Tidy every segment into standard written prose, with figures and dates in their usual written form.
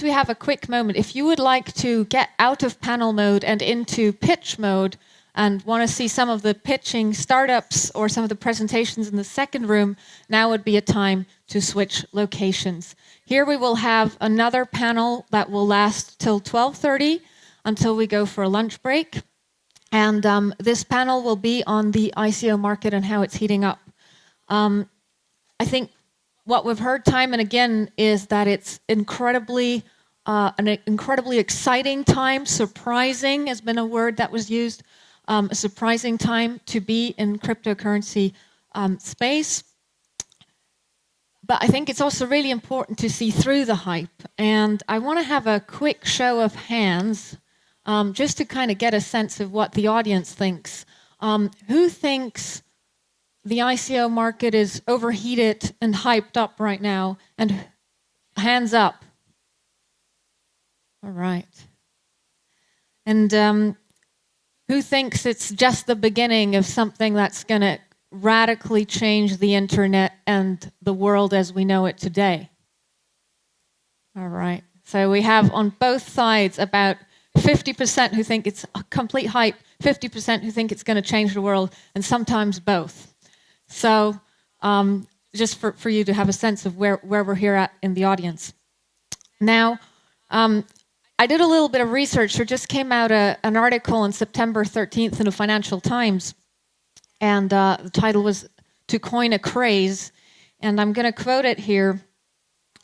we have a quick moment. If you would like to get out of panel mode and into pitch mode and want to see some of the pitching startups or some of the presentations in the second room, now would be a time to switch locations. Here we will have another panel that will last till 12:30 until we go for a lunch break. And this panel will be on the ICO market and how it's heating up. I think what we've heard time and again is that it's an incredibly exciting time. Surprising has been a word that was used. A surprising time to be in cryptocurrency space. But I think it's also really important to see through the hype. And I want to have a quick show of hands just to kind of get a sense of what the audience thinks. Who thinks the ICO market is overheated and hyped up right now? And hands up. All right. And who thinks it's just the beginning of something that's going to radically change the internet and the world as we know it today? All right. So we have on both sides about 50% who think it's a complete hype, 50% who think it's going to change the world, and sometimes both. So just for you to have a sense of where we're here at in the audience. Now, I did a little bit of research. There just came out an article on September 13th in the Financial Times, and the title was "To Coin a Craze," and I'm going to quote it here.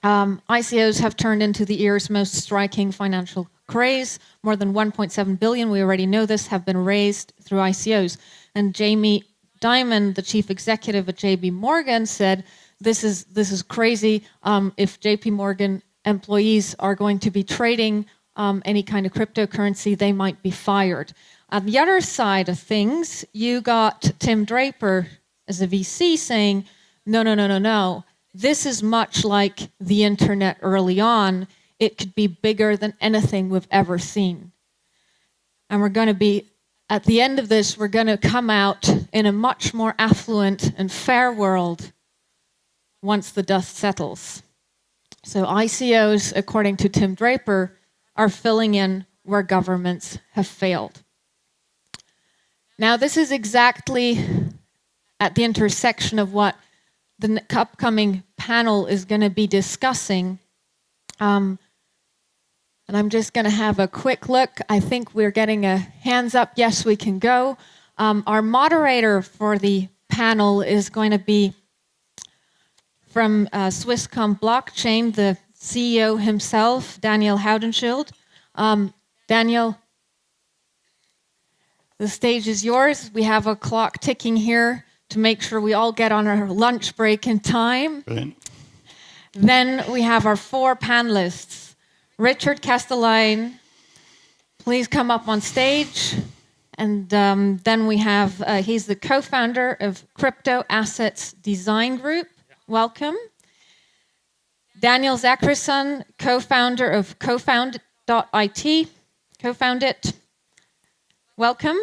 ICOs have turned into the year's most striking financial craze. More than 1.7 billion, we already know this, have been raised through ICOs. And Jamie Dimon, the chief executive at JP Morgan, said, this is crazy. If JP Morgan employees are going to be trading any kind of cryptocurrency, they might be fired. On the other side of things, you got Tim Draper as a VC saying, no. This is much like the internet early on. It could be bigger than anything we've ever seen. And we're going to be, at the end of this, we're going to come out in a much more affluent and fair world once the dust settles. So ICOs, according to Tim Draper, are filling in where governments have failed. Now, this is exactly at the intersection of what the upcoming panel is going to be discussing. And I'm just going to have a quick look. I think we're getting a hands up. Yes, we can go. Our moderator for the panel is going to be from Swisscom Blockchain, the CEO himself, Daniel Haudenschild. Daniel, the stage is yours. We have a clock ticking here to make sure we all get on our lunch break in time. Brilliant. Then we have our four panelists. Richard Kastelein, please come up on stage. And then we have, he's the co-founder of Cryptoassets Design Group. Welcome. Daniel Zakrisson, co-founder of Cofound.it. Cofound.it. Welcome.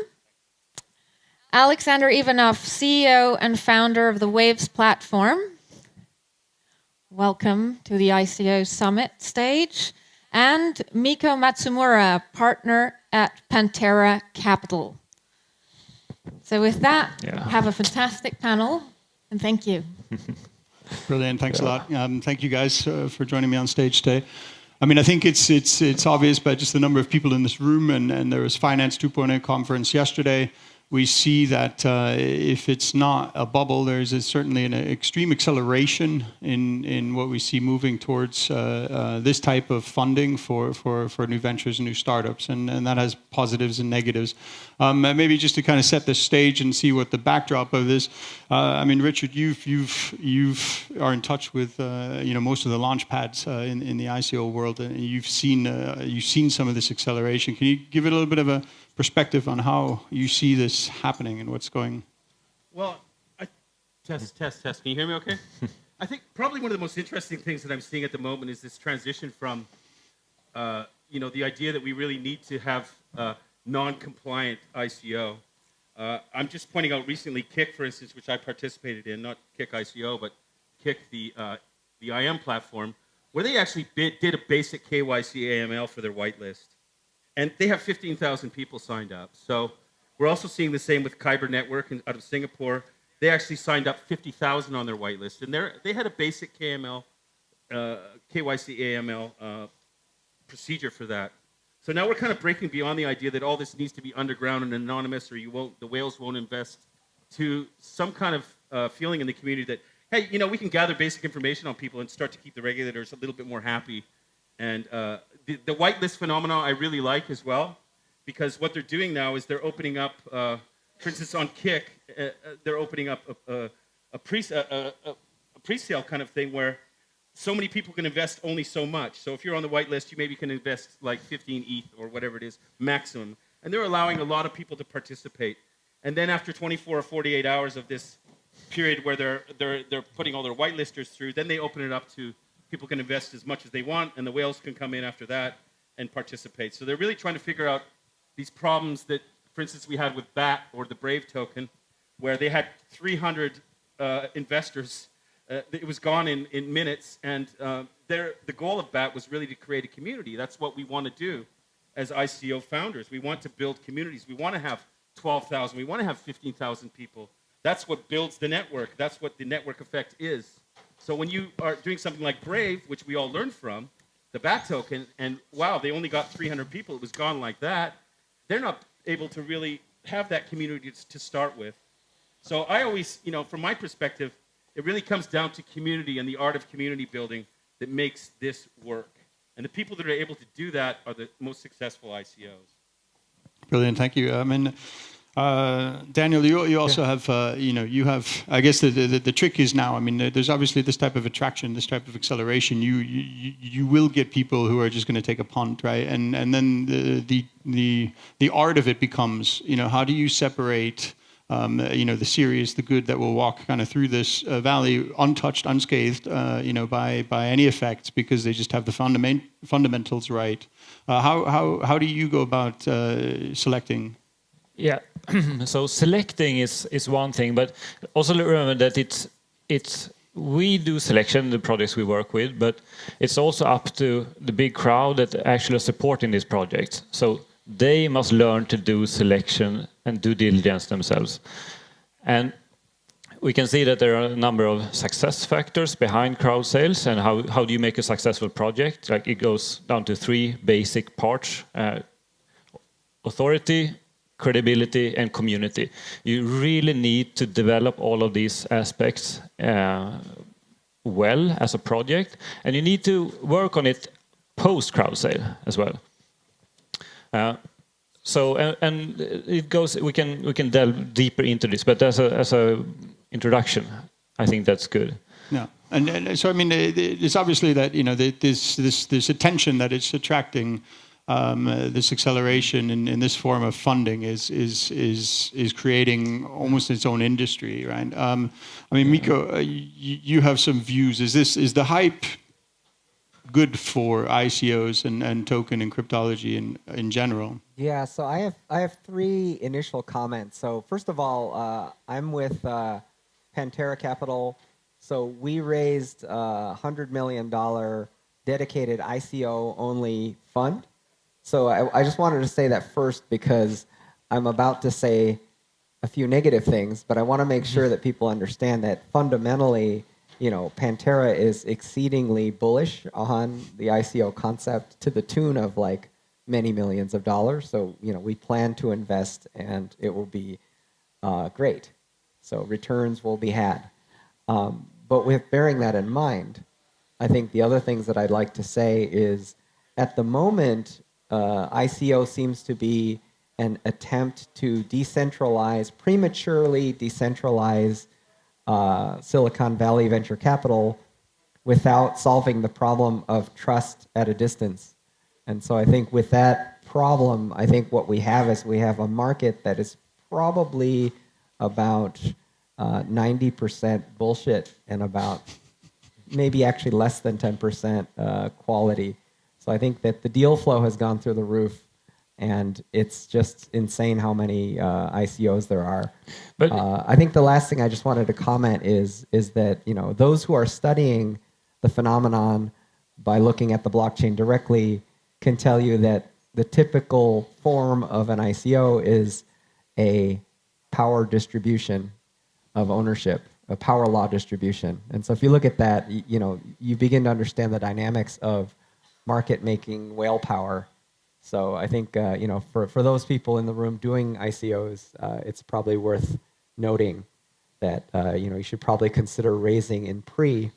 Alexander Ivanov, CEO and founder of the Waves platform. Welcome to the ICO Summit stage. And Miko Matsumura, partner at Pantera Capital. So with that, have a fantastic panel, and thank you. Brilliant, thanks a lot. Thank you guys for joining me on stage today. I mean, I think it's obvious by just the number of people in this room, and there was Finance 2.0 conference yesterday. We see that if it's not a bubble, there's certainly an extreme acceleration in what we see moving towards this type of funding for new ventures and new startups, and that has positives and negatives. Maybe just to kind of set the stage and see what the backdrop of this. I mean, Richard, you are in touch with most of the launch pads in the ICO world, and you've seen some of this acceleration. Can you give it a little bit of a perspective on how you see this happening and what's going? Well, test. Can you hear me okay? I think probably one of the most interesting things that I'm seeing at the moment is this transition from, the idea that we really need to have non-compliant ICO. I'm just pointing out recently Kik, for instance, which I participated in, not Kik ICO, but Kik, the IM platform, where they actually did a basic KYC AML for their whitelist. And they have 15,000 people signed up. So we're also seeing the same with Kyber Network out of Singapore. They actually signed up 50,000 on their whitelist. And they had a basic KYC AML procedure for that. So now we're kind of breaking beyond the idea that all this needs to be underground and anonymous, or the whales won't invest, to some kind of feeling in the community that, hey, we can gather basic information on people and start to keep the regulators a little bit more happy. And the whitelist phenomenon I really like as well, because what they're doing now is they're opening up, for instance, on Kik, they're opening up a pre-sale kind of thing where so many people can invest only so much. So if you're on the whitelist, you maybe can invest like 15 ETH or whatever it is, maximum. And they're allowing a lot of people to participate. And then after 24 or 48 hours of this period where they're putting all their whitelisters through, then they open it up to people can invest as much as they want, and the whales can come in after that and participate. So they're really trying to figure out these problems that, for instance, we had with BAT or the Brave token, where they had 300 investors. It was gone in minutes, and the goal of BAT was really to create a community. That's what we want to do as ICO founders. We want to build communities. We want to have 12,000. We want to have 15,000 people. That's what builds the network. That's what the network effect is. So when you are doing something like Brave, which we all learned from, the BAT token, and wow, they only got 300 people, it was gone like that, they're not able to really have that community to start with. So I always, from my perspective, it really comes down to community and the art of community building that makes this work. And the people that are able to do that are the most successful ICOs. Brilliant, thank you. Daniel, you also have, you have, I guess the trick is now, there's obviously this type of attraction, this type of acceleration. You will get people who are just going to take a punt, right? And then the art of it becomes, how do you separate, the serious, the good that will walk kind of through this valley untouched, unscathed, by any effects, because they just have the fundamentals right. How do you go about selecting? Yeah, so selecting is one thing, but also remember that it's we do selection, the projects we work with, but it's also up to the big crowd that actually are supporting these projects. So they must learn to do selection and due diligence themselves. And we can see that there are a number of success factors behind crowd sales, and how do you make a successful project? Like, it goes down to 3 basic parts: authority, credibility, and community. You really need to develop all of these aspects well as a project, and you need to work on it post crowd sale as well. And it goes. We can delve deeper into this, but as a introduction, I think that's good. Yeah, and so it's obviously that this attention that it's attracting. This acceleration in this form of funding is creating almost its own industry, right? Miko, you have some views. Is the hype good for ICOs and token and cryptology in general? Yeah, so I have 3 initial comments. So first of all, I'm with Pantera Capital. So we raised a $100 million dedicated ICO only fund. So I just wanted to say that first, because I'm about to say a few negative things, but I want to make sure that people understand that fundamentally, Pantera is exceedingly bullish on the ICO concept to the tune of like many millions of dollars. So, we plan to invest, and it will be great. So returns will be had. But with bearing that in mind, I think the other things that I'd like to say is, at the moment, ICO seems to be an attempt to prematurely decentralize Silicon Valley venture capital without solving the problem of trust at a distance. And so I think with that problem, I think what we have is we have a market that is probably about 90% bullshit and about maybe actually less than 10% quality. So I think that the deal flow has gone through the roof, and it's just insane how many ICOs there are. But I think the last thing I just wanted to comment is that those who are studying the phenomenon by looking at the blockchain directly, can tell you that the typical form of an ICO is a power distribution of ownership, a power law distribution. And so if you look at that, you begin to understand the dynamics of market making whale power. So I think, for those people in the room doing ICOs, it's probably worth noting that, you should probably consider raising in pre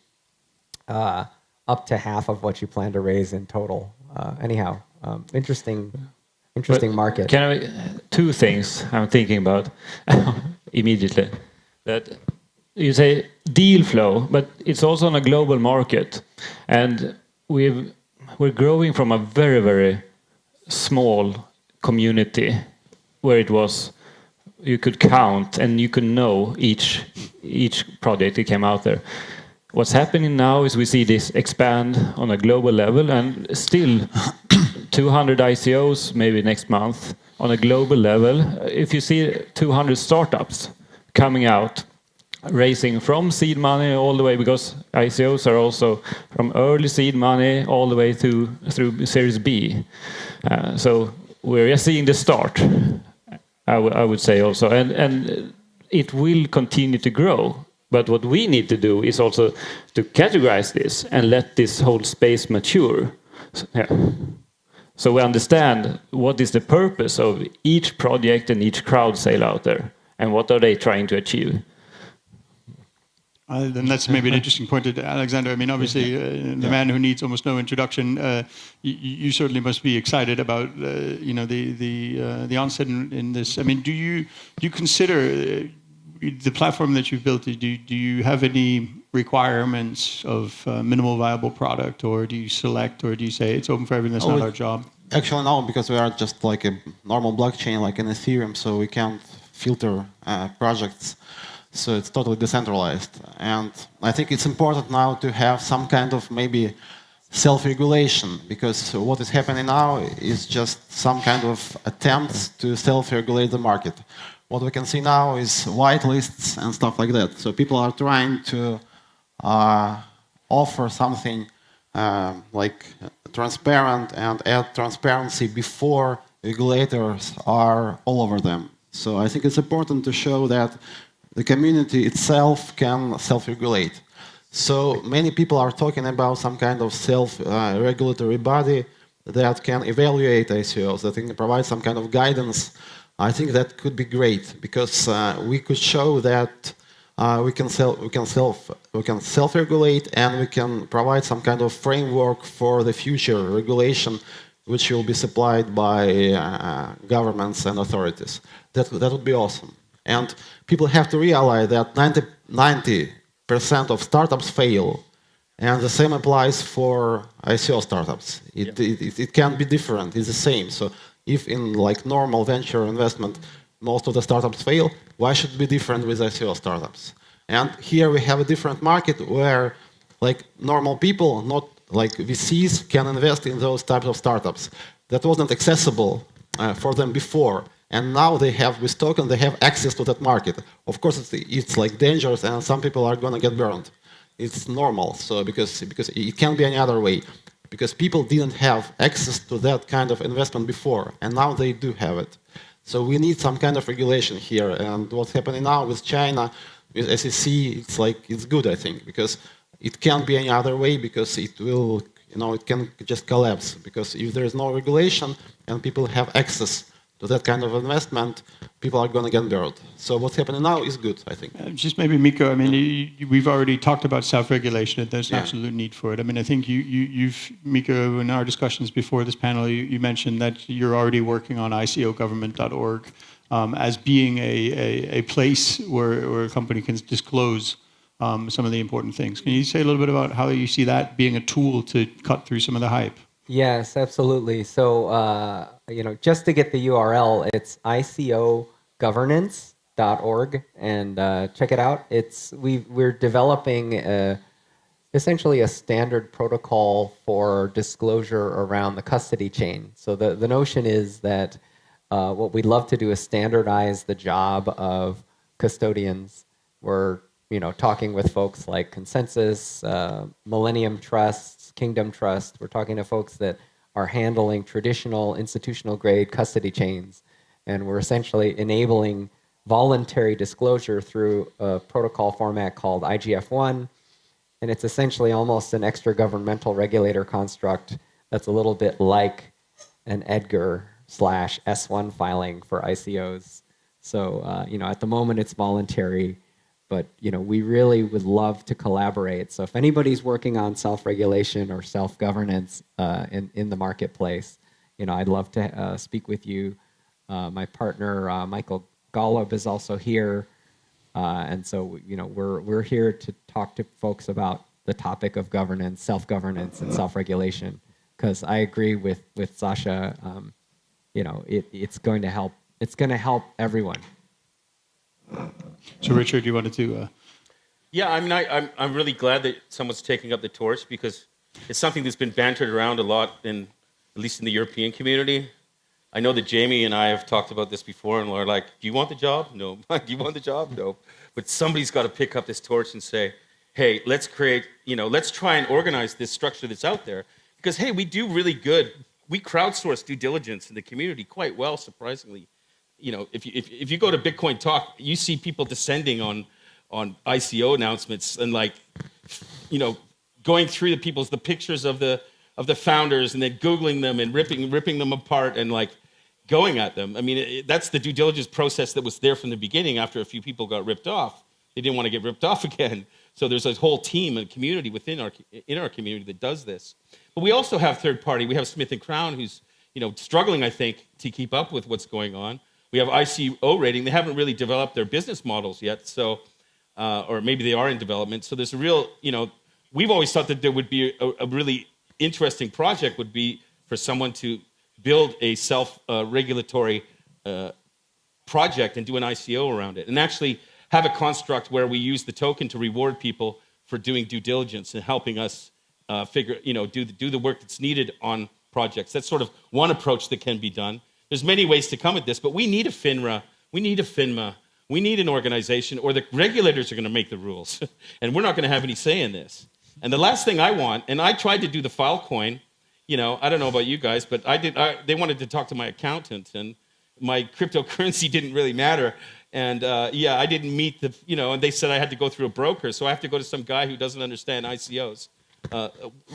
up to half of what you plan to raise in total. Anyhow, interesting market. Two things I'm thinking about immediately. That you say deal flow, but it's also on a global market, and we're growing from a very, very small community where it was you could count and you could know each project that came out there. What's happening now is we see this expand on a global level, and still 200 ICOs maybe next month on a global level. If you see 200 startups coming out, raising from seed money all the way, because ICOs are also from early seed money all the way through Series B. So we're just seeing the start, I would say also, and it will continue to grow. But what we need to do is also to categorize this and let this whole space mature. So we understand what is the purpose of each project and each crowd sale out there, and what are they trying to achieve. Then that's maybe an interesting point to Alexander. I mean, obviously, the man who needs almost no introduction. You certainly must be excited about the onset in this. I mean, do you consider the platform that you've built? Do you have any requirements of minimal viable product, or do you select, or do you say it's open for everyone? That's not our job. Actually, no, because we are just like a normal blockchain, like in Ethereum, so we can't filter projects. So it's totally decentralized. And I think it's important now to have some kind of maybe self-regulation, because what is happening now is just some kind of attempts to self-regulate the market. What we can see now is whitelists and stuff like that. So people are trying to offer something like transparent and add transparency before regulators are all over them. So I think it's important to show that the community itself can self-regulate. So many people are talking about some kind of self-regulatory body that can evaluate ICOs, that can provide some kind of guidance. I think that could be great, because we could show that we can self-regulate, and we can provide some kind of framework for the future regulation, which will be supplied by governments and authorities. That would be awesome. And people have to realize that 90% of startups fail, and the same applies for ICO startups. It can be different. It's the same. So if in like normal venture investment, most of the startups fail, why should it be different with ICO startups? And here we have a different market where like normal people, not like VCs, can invest in those types of startups. That wasn't accessible for them before. And now they have, with token, they have access to that market. Of course, it's like dangerous, and some people are going to get burned. It's normal, so because it can't be any other way. Because people didn't have access to that kind of investment before, and now they do have it. So we need some kind of regulation here. And what's happening now with China, with SEC, it's good, I think, because it can't be any other way, because it will, it can just collapse. Because if there is no regulation and people have access to that kind of investment, people are going to get burned. So what's happening now is good, I think. Just maybe, Miko, I mean, we've already talked about self-regulation, and there's an absolute need for it. I mean, I think you've, Miko, in our discussions before this panel, you mentioned that you're already working on ICOGovernment.org as being a place where a company can disclose some of the important things. Can you say a little bit about how you see that being a tool to cut through some of the hype? Yes, absolutely. So, just to get the URL, it's ICOGovernance.org, and check it out. We're developing essentially a standard protocol for disclosure around the custody chain. So the notion is that what we'd love to do is standardize the job of custodians. We're talking with folks like Consensus, Millennium Trusts, Kingdom Trust. We're talking to folks that are handling traditional institutional grade custody chains. And we're essentially enabling voluntary disclosure through a protocol format called IGF-1. And it's essentially almost an extra governmental regulator construct that's a little bit like an Edgar/S1 filing for ICOs. So, at the moment it's voluntary, but, we really would love to collaborate. So if anybody's working on self-regulation or self-governance in the marketplace, I'd love to speak with you. My partner, Michael Golub, is also here. And so, we're here to talk to folks about the topic of governance, self-governance, and self-regulation. Because I agree with Sasha, it's going to help. It's going to help everyone. So, Richard, you wanted to? Yeah, I mean, I'm really glad that someone's taking up the torch, because it's something that's been bantered around a lot, at least in the European community. I know that Jamie and I have talked about this before, and we're like, do you want the job? No. Do you want the job? No. But somebody's got to pick up this torch and say, hey, let's try and organize this structure that's out there. Because, hey, we do really good. We crowdsource due diligence in the community quite well, surprisingly. If you go to Bitcoin Talk, you see people descending on ICO announcements and going through the pictures of the founders and then Googling them and ripping them apart and going at them. I mean, that's the due diligence process that was there from the beginning. After a few people got ripped off, they didn't want to get ripped off again. So there's a whole team and community in our community that does this. But we also have third party. We have Smith & Crown, who's struggling, I think, to keep up with what's going on. We have ICO rating. They haven't really developed their business models yet, so or maybe they are in development. So there's a real, we've always thought that there would be a really interesting project would be for someone to build a self-regulatory project and do an ICO around it, and actually have a construct where we use the token to reward people for doing due diligence and helping us do the work that's needed on projects. That's sort of one approach that can be done. There's many ways to come at this, but we need a FINRA, we need a FINMA, we need an organization, or the regulators are going to make the rules, and we're not going to have any say in this. And the last thing I want, and I tried to do the Filecoin, I don't know about you guys, but they wanted to talk to my accountant, and my cryptocurrency didn't really matter. And I didn't meet and they said I had to go through a broker, so I have to go to some guy who doesn't understand ICOs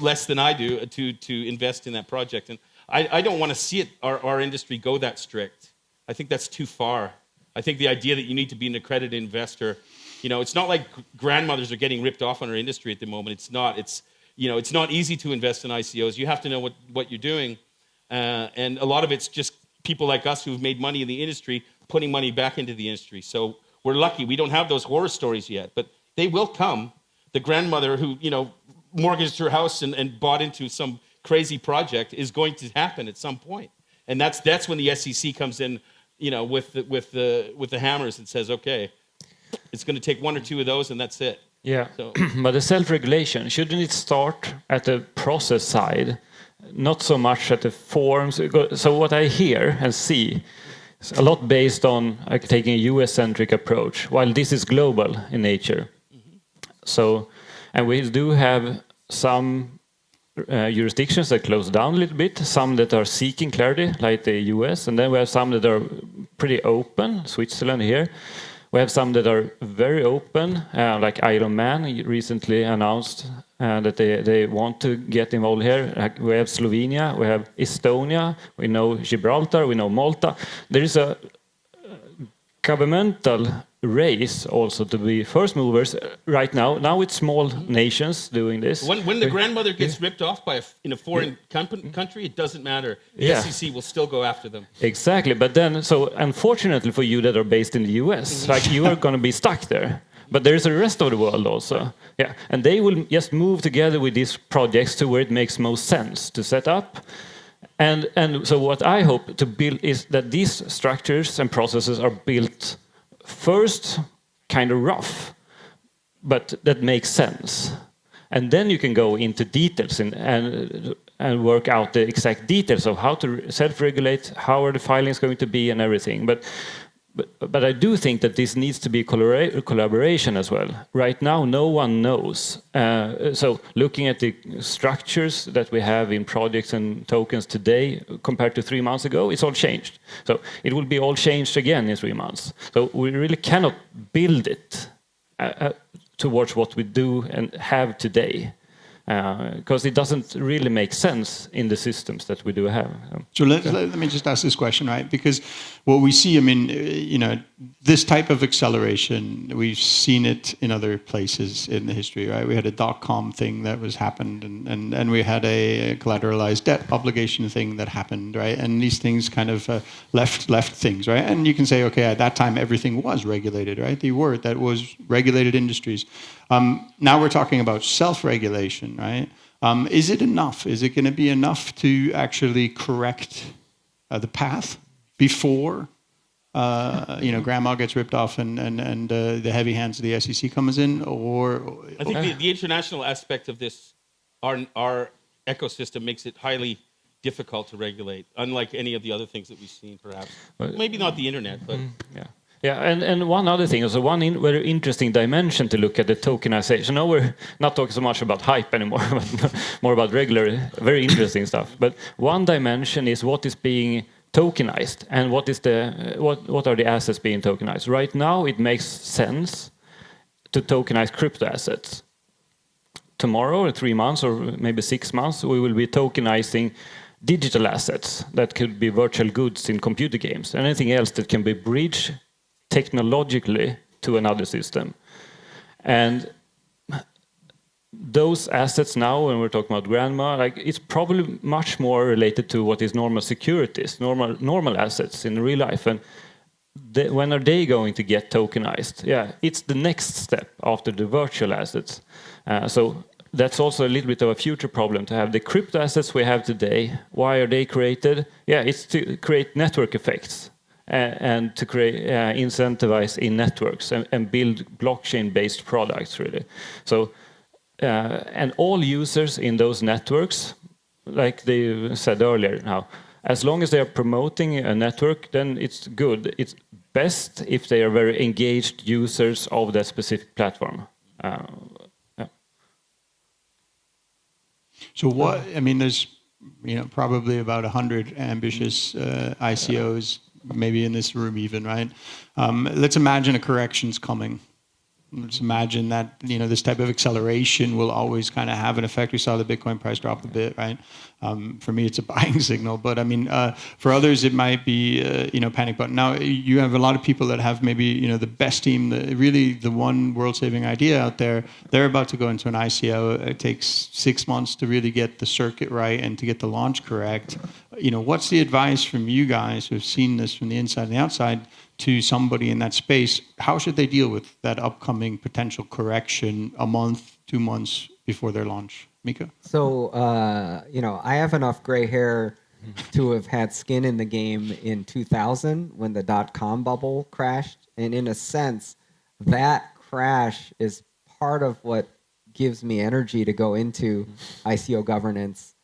less than I do to invest in that project. And I don't want to see our industry go that strict. I think that's too far. I think the idea that you need to be an accredited investor, it's not like grandmothers are getting ripped off on our industry at the moment. It's not. It's not easy to invest in ICOs. You have to know what you're doing, and a lot of it's just people like us who've made money in the industry putting money back into the industry. So we're lucky. We don't have those horror stories yet, but they will come. The grandmother who mortgaged her house and bought into some crazy project is going to happen at some point, and that's when the SEC comes in, with the hammers and says, okay, it's going to take one or two of those, and that's it. Yeah, so. But the self-regulation, shouldn't it start at the process side, not so much at the forms? So what I hear and see is a lot based on taking a US-centric approach, while this is global in nature. Mm-hmm. So, and we do have some jurisdictions that close down a little bit, some that are seeking clarity, like the US, and then we have some that are pretty open, Switzerland here. We have some that are very open, like Iron Man recently announced that they want to get involved here. We have Slovenia, we have Estonia, we know Gibraltar, we know Malta. There is a governmental race also to be first movers right now. Now it's small nations doing this. When the grandmother gets ripped off in a foreign country, it doesn't matter. The SEC will still go after them. Exactly, but then, so unfortunately for you that are based in the US, you are going to be stuck there. But there is the rest of the world also. Yeah, and they will just move together with these projects to where it makes most sense to set up. And so what I hope to build is that these structures and processes are built first kind of rough, but that makes sense. And then you can go into details and work out the exact details of how to self-regulate, how are the filings going to be and everything. But But I do think that this needs to be collaboration as well. Right now, no one knows. So looking at the structures that we have in projects and tokens today compared to 3 months ago, it's all changed. So it will be all changed again in 3 months. So we really cannot build it towards what we do and have today. Because it doesn't really make sense in the systems that we do have. So let me just ask this question, right? Because what we see, I mean, this type of acceleration, we've seen it in other places in the history, right? We had a dot-com thing that was happened, and we had a collateralized debt obligation thing that happened, right? And these things kind of left things, right? And you can say, okay, at that time, everything was regulated, right? That was regulated industries. Now we're talking about self-regulation, right? Is it enough? Is it going to be enough to actually correct the path before grandma gets ripped off and the heavy hands of the SEC comes in? Or I think the international aspect of this, our ecosystem makes it highly difficult to regulate, unlike any of the other things that we've seen, perhaps. Maybe not the internet, but... Yeah. Yeah, and one other thing, also very interesting dimension to look at the tokenization. Now we're not talking so much about hype anymore, but more about regular, very interesting stuff. But one dimension is what is being tokenized and what are the assets being tokenized. Right now, it makes sense to tokenize crypto assets. Tomorrow, or 3 months, or maybe 6 months, we will be tokenizing digital assets that could be virtual goods in computer games, and anything else that can be bridged technologically to another system. And those assets now, when we're talking about grandma, it's probably much more related to what is normal securities, normal assets in real life. And when are they going to get tokenized? Yeah, it's the next step after the virtual assets. So that's also a little bit of a future problem to have. The crypto assets we have today, why are they created? Yeah, it's to create network effects. And to create incentivize in networks and build blockchain-based products, really. So, and all users in those networks, like they said earlier now, as long as they are promoting a network, then it's good. It's best if they are very engaged users of that specific platform. Yeah. So there's probably about 100 ambitious ICOs, maybe in this room even, right? Let's imagine a correction's coming. Let's imagine that this type of acceleration will always kind of have an effect. We saw the Bitcoin price drop a bit, right? For me, it's a buying signal, but I mean, for others, it might be panic button. Now, you have a lot of people that have maybe the best team, really the one world-saving idea out there. They're about to go into an ICO. It takes 6 months to really get the circuit right and to get the launch correct. What's the advice from you guys who've seen this from the inside and the outside to somebody in that space? How should they deal with that upcoming potential correction a month, 2 months before their launch? Miko? So, I have enough gray hair to have had skin in the game in 2000 when the dot-com bubble crashed. And in a sense, that crash is part of what gives me energy to go into ICO governance,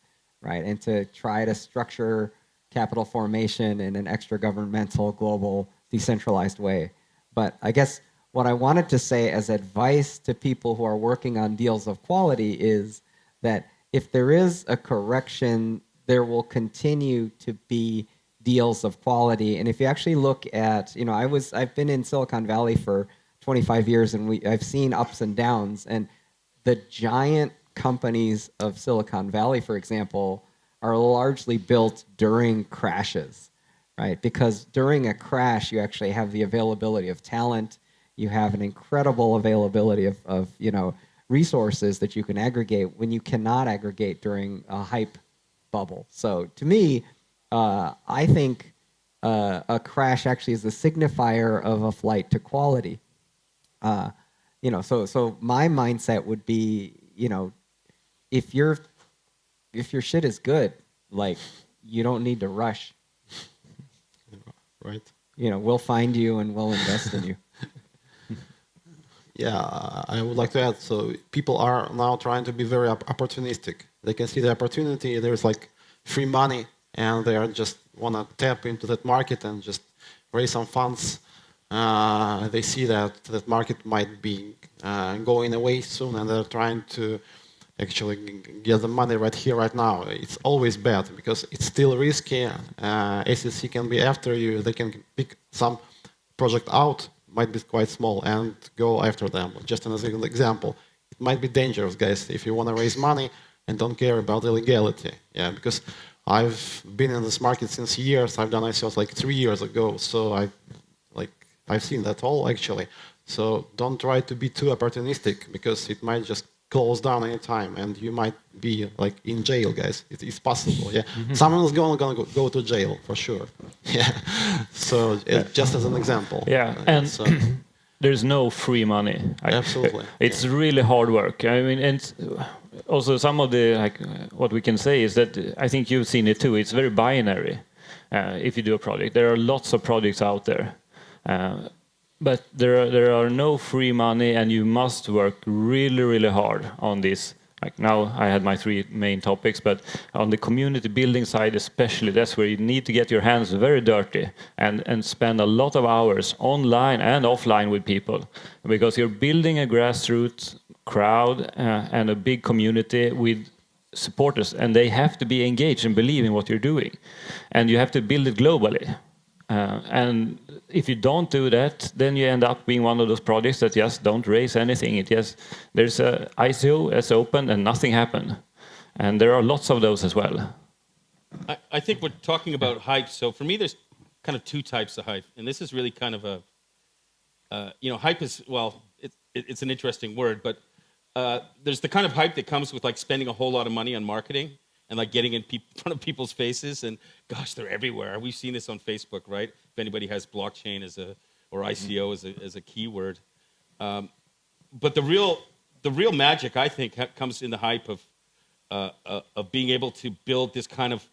right? And to try to structure capital formation in an extra-governmental, global, decentralized way. But I guess what I wanted to say as advice to people who are working on deals of quality is that if there is a correction, there will continue to be deals of quality. And if you actually look at, I've been in Silicon Valley for 25 years, and I've seen ups and downs. And the giant companies of Silicon Valley, for example, are largely built during crashes. Right? Because during a crash, you actually have the availability of talent. You have an incredible availability of resources that you can aggregate when you cannot aggregate during a hype bubble. So to me, I think a crash actually is a signifier of a flight to quality. So my mindset would be, if your shit is good, you don't need to rush. Right. We'll find you and we'll invest in you. Yeah, I would like to add, so people are now trying to be very opportunistic. They can see the opportunity, there's free money, and they are just want to tap into that market and just raise some funds they see that that market might be going away soon, and they're trying to actually get the money right here, right now. It's always bad because it's still risky. SEC can be after you. They can pick some project out, might be quite small, and go after them. Just as an example, it might be dangerous, guys, if you want to raise money and don't care about the legality. Yeah, because I've been in this market since years. I've done ICOs like 3 years ago, so I've seen that all actually. So don't try to be too opportunistic because it might just close down any time, and you might be like in jail, guys. It's possible. Yeah, someone's gonna go to jail for sure. Yeah. So just as an example. Yeah, and so, there's no free money. Absolutely. It's really hard work. I mean, and also some of the what we can say is that I think you've seen it too. It's very binary. If you do a project, there are lots of projects out there. But there are no free money, and you must work really, really hard on this. Like now, I had my 3 main topics, but on the community building side especially, that's where you need to get your hands very dirty and spend a lot of hours online and offline with people, because you're building a grassroots crowd and a big community with supporters, and they have to be engaged and believe in what you're doing, and you have to build it globally. And if you don't do that, then you end up being one of those projects that just don't raise anything. There's a ICO that's open and nothing happened. And there are lots of those as well. I think we're talking about hype. So for me, there's kind of 2 types of hype. And this is really kind of a, hype is, well, it's an interesting word, but there's the kind of hype that comes with like spending a whole lot of money on marketing and like getting in front of people's faces, and gosh, they're everywhere. We've seen this on Facebook, right? If anybody has blockchain or ICO as a keyword, but the real magic, I think, comes in the hype of being able to build this kind of,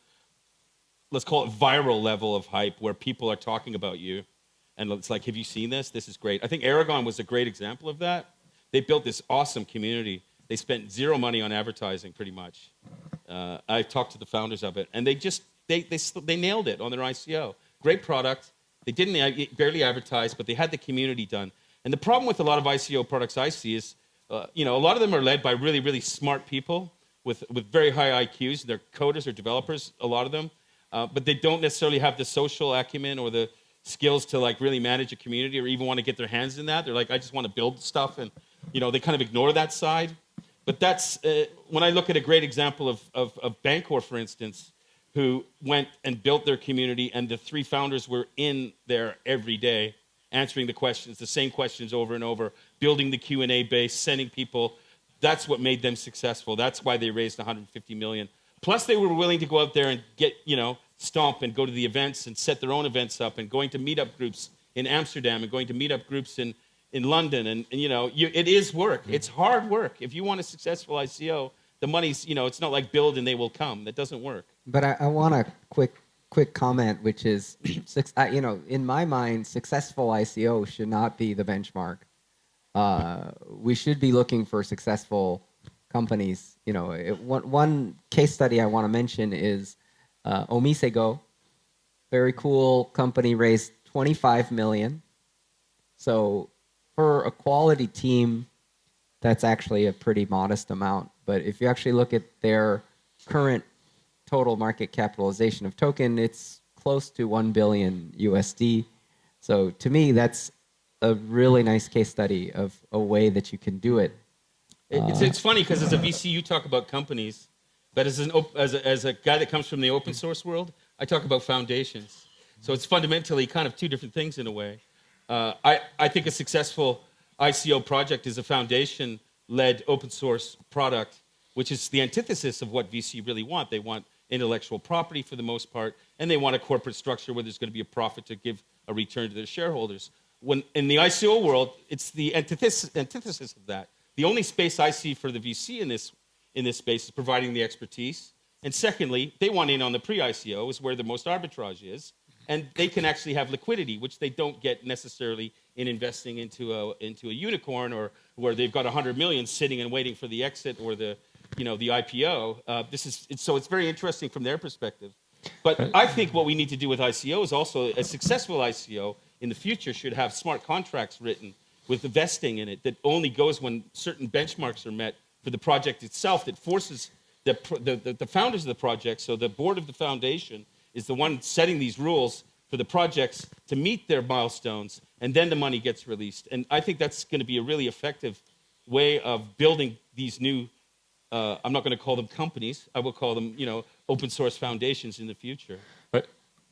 let's call it viral level of hype, where people are talking about you, and it's like, have you seen this? This is great. I think Aragon was a great example of that. They built this awesome community. They spent 0 money on advertising, pretty much. I talked to the founders of it, and they nailed it on their ICO. Great product. They didn't barely advertise, but they had the community done. And the problem with a lot of ICO products I see is, a lot of them are led by really, really smart people with very high IQs. They're coders or developers, a lot of them, but they don't necessarily have the social acumen or the skills to like really manage a community or even want to get their hands in that. They're like, I just want to build stuff, and they kind of ignore that side. But that's when I look at a great example of Bancor, for instance, who went and built their community, and the 3 founders were in there every day, answering the questions, the same questions over and over, building the Q&A base, sending people. That's what made them successful. That's why they raised 150 million. Plus, they were willing to go out there and get, stomp and go to the events and set their own events up, and going to meetup groups in Amsterdam and going to meetup groups in London, and it is work. It's hard work. If you want a successful ICO, the money's, it's not like build and they will come. That doesn't work. But I want a quick comment, which is, in my mind, successful ICO should not be the benchmark. We should be looking for successful companies. One case study I want to mention is Omisego. Very cool company, raised 25 million. So for a quality team, that's actually a pretty modest amount. But if you actually look at their current total market capitalization of token, it's close to 1 billion USD. So to me, that's a really nice case study of a way that you can do it. It's funny because as a VC, you talk about companies, but as a guy that comes from the open source world, I talk about foundations. So it's fundamentally kind of 2 different things in a way. I think a successful ICO project is a foundation-led open source product, which is the antithesis of what VC really want. They want intellectual property for the most part, and they want a corporate structure where there's going to be a profit to give a return to their shareholders. When in the ICO world, it's the antithesis of that. The only space I see for the VC in this space is providing the expertise, and secondly, they want in on the pre-ICO, is where the most arbitrage is. And they can actually have liquidity, which they don't get necessarily in investing into a unicorn, or where they've got 100 million sitting and waiting for the exit or the IPO. So it's very interesting from their perspective. But I think what we need to do with ICO is also a successful ICO in the future should have smart contracts written with the vesting in it that only goes when certain benchmarks are met for the project itself, that forces the founders of the project, so the board of the foundation is the one setting these rules for the projects to meet their milestones, and then the money gets released. And I think that's going to be a really effective way of building these new, I'm not going to call them companies, I will call them, open source foundations in the future. But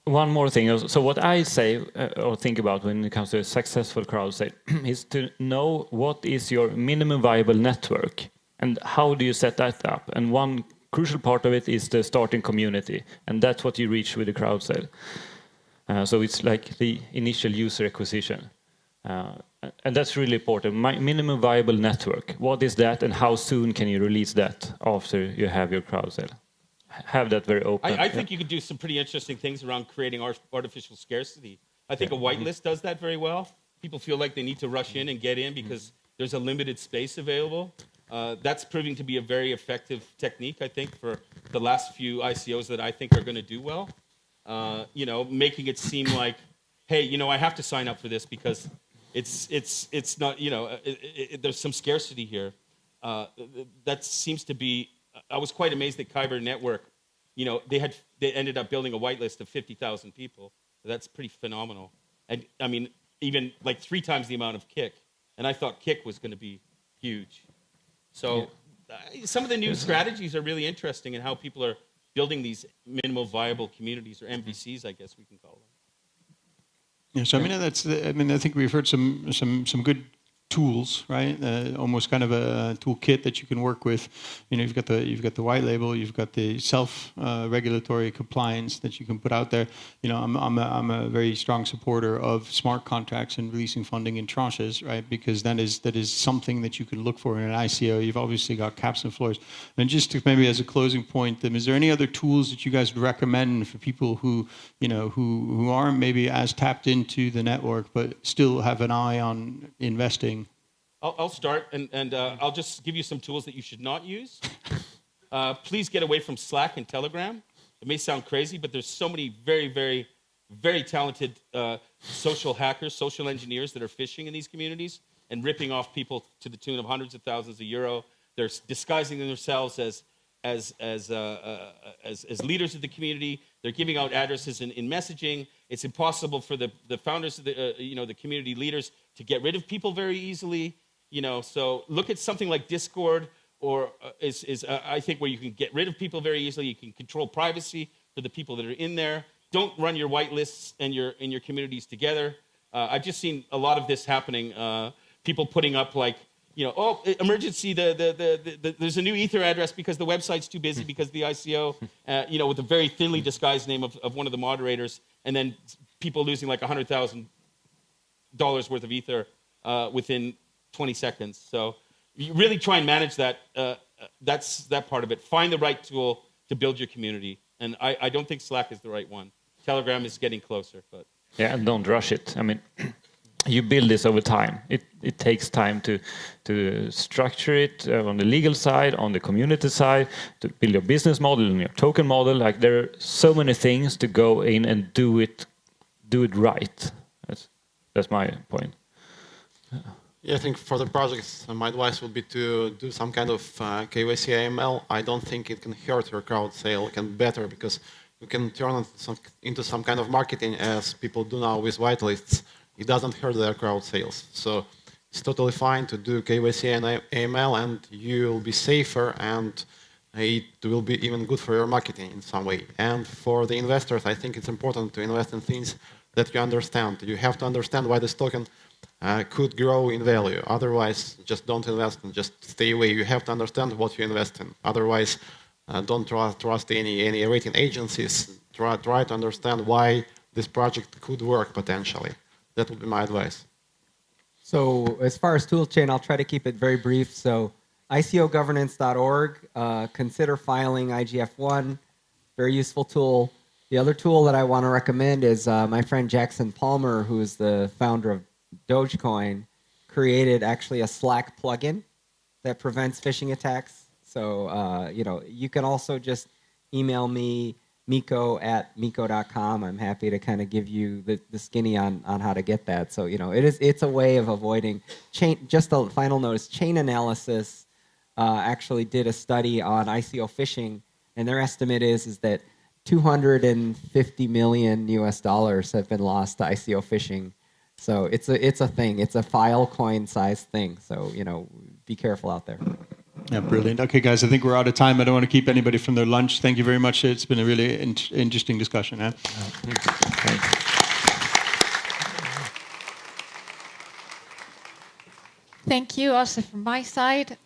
one more thing. So what I say or think about when it comes to a successful crowd sale is to know what is your minimum viable network and how do you set that up. And one crucial part of it is the starting community, and that's what you reach with the crowd sale. So it's like the initial user acquisition. And that's really important. Minimum viable network. What is that, and how soon can you release that after you have your crowd sale? Have that very open. I think you could do some pretty interesting things around creating artificial scarcity. I think a whitelist does that very well. People feel like they need to rush in and get in because there's a limited space available. That's proving to be a very effective technique, I think, for the last few ICOs that I think are going to do well. Making it seem like, hey, I have to sign up for this because it's not, there's some scarcity here. That seems to be. I was quite amazed that Kyber Network, they ended up building a whitelist of 50,000 people. That's pretty phenomenal. And I mean, even like 3 times the amount of Kik. And I thought Kik was going to be huge. So some of the new strategies are really interesting in how people are building these minimal viable communities, or MVCs, I guess we can call them. Yeah, so I think we've heard some good tools, right? Almost kind of a toolkit that you can work with. You've got the white label, you've got the self-regulatory compliance that you can put out there. I'm a very strong supporter of smart contracts and releasing funding in tranches, right? Because that is something that you can look for in an ICO. You've obviously got caps and floors. And just to maybe as a closing point, is there any other tools that you guys would recommend for people who aren't maybe as tapped into the network but still have an eye on investing? I'll start, and I'll just give you some tools that you should not use. Please get away from Slack and Telegram. It may sound crazy, but there's so many very, very, very talented social hackers, social engineers that are phishing in these communities and ripping off people to the tune of hundreds of thousands of euro. They're disguising themselves as leaders of the community. They're giving out addresses in messaging. It's impossible for the founders of the community leaders to get rid of people very easily. So look at something like Discord, or I think where you can get rid of people very easily. You can control privacy for the people that are in there. Don't run your whitelists and your communities together. I've just seen a lot of this happening. People putting up like, emergency, there's a new Ether address because the website's too busy because the ICO, with a very thinly disguised name of one of the moderators, and then people losing like $100,000 worth of Ether within 20 seconds. So you really try and manage that. That's that part of it. Find the right tool to build your community. And I don't think Slack is the right one. Telegram is getting closer. But yeah, and don't rush it. I mean, you build this over time. It takes time to structure it on the legal side, on the community side, to build your business model and your token model. Like there are so many things to go in and do it right. That's my point. Yeah, I think for the projects, my advice would be to do some kind of KYC AML. I don't think it can hurt your crowd sale. It can better because you can turn it into some kind of marketing as people do now with whitelists. It doesn't hurt their crowd sales. So it's totally fine to do KYC and AML, and you'll be safer, and it will be even good for your marketing in some way. And for the investors, I think it's important to invest in things that you understand. You have to understand why this token could grow in value. Otherwise, just don't invest and just stay away. You have to understand what you invest in. Otherwise, don't trust any rating agencies. Try to understand why this project could work potentially. That would be my advice. So as far as toolchain, I'll try to keep it very brief. So ICOgovernance.org, consider filing IGF-1, very useful tool. The other tool that I want to recommend is my friend Jackson Palmer, who is the founder of Dogecoin, created actually a Slack plugin that prevents phishing attacks. So, you can also just email me Miko at Miko.com. I'm happy to kind of give you the skinny on how to get that. So, it's a way of avoiding chain. Just a final notice, Chain Analysis actually did a study on ICO phishing, and their estimate is that $250 million have been lost to ICO phishing. So it's a thing. It's a Filecoin size thing. So, be careful out there. Yeah, brilliant. Okay, guys, I think we're out of time. I don't want to keep anybody from their lunch. Thank you very much. It's been a really interesting discussion. Thank you also from my side.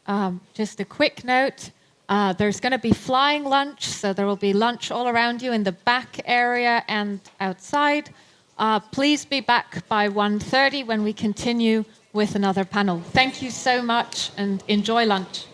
Just a quick note. There's going to be flying lunch, so there will be lunch all around you in the back area and outside. Please be back by 1:30 when we continue with another panel. Thank you so much and enjoy lunch.